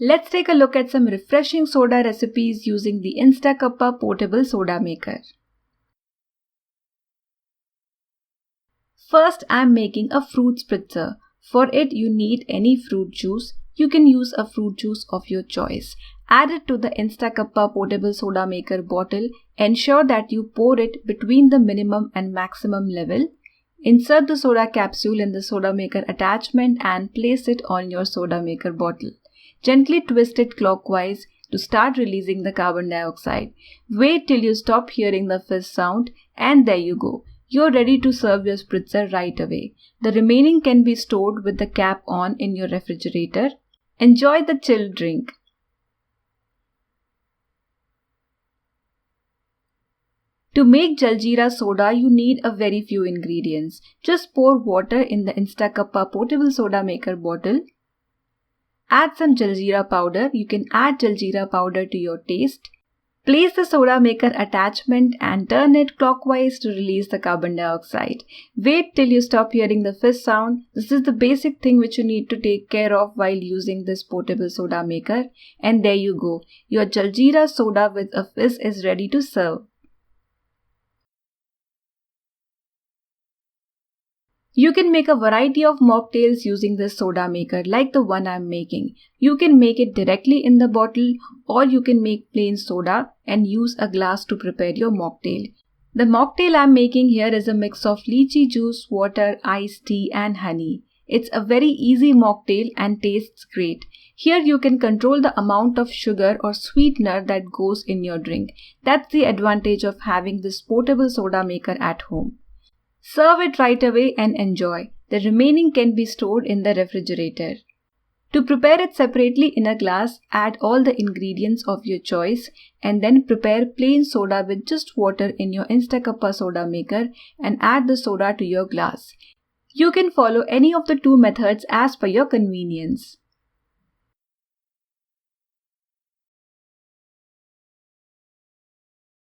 Let's take a look at some refreshing soda recipes using the InstaCuppa portable soda maker. First, I am making a fruit spritzer. For it, you need any fruit juice. You can use a fruit juice of your choice. Add it to the InstaCuppa portable soda maker bottle. Ensure that you pour it between the minimum and maximum level. Insert the soda capsule in the soda maker attachment and place it on your soda maker bottle. Gently twist it clockwise to start releasing the carbon dioxide. Wait till you stop hearing the fizz sound, and there you go. You're ready to serve your spritzer right away. The remaining can be stored with the cap on in your refrigerator. Enjoy the chilled drink. To make Jaljeera soda, you need a very few ingredients. Just pour water in the InstaCuppa portable soda maker bottle. Add some Jaljeera powder. You can add Jaljeera powder to your taste. Place the soda maker attachment and turn it clockwise to release the carbon dioxide. Wait till you stop hearing the fizz sound. This is the basic thing which you need to take care of while using this portable soda maker. And there you go. Your Jaljeera soda with a fizz is ready to serve. You can make a variety of mocktails using this soda maker like the one I'm making. You can make it directly in the bottle, or you can make plain soda and use a glass to prepare your mocktail. The mocktail I'm making here is a mix of lychee juice, water, iced tea and honey. It's a very easy mocktail and tastes great. Here you can control the amount of sugar or sweetener that goes in your drink. That's the advantage of having this portable soda maker at home. Serve it right away and enjoy. The remaining can be stored in the refrigerator. To prepare it separately in a glass, add all the ingredients of your choice and then prepare plain soda with just water in your InstaCuppa soda maker and add the soda to your glass. You can follow any of the two methods as per your convenience.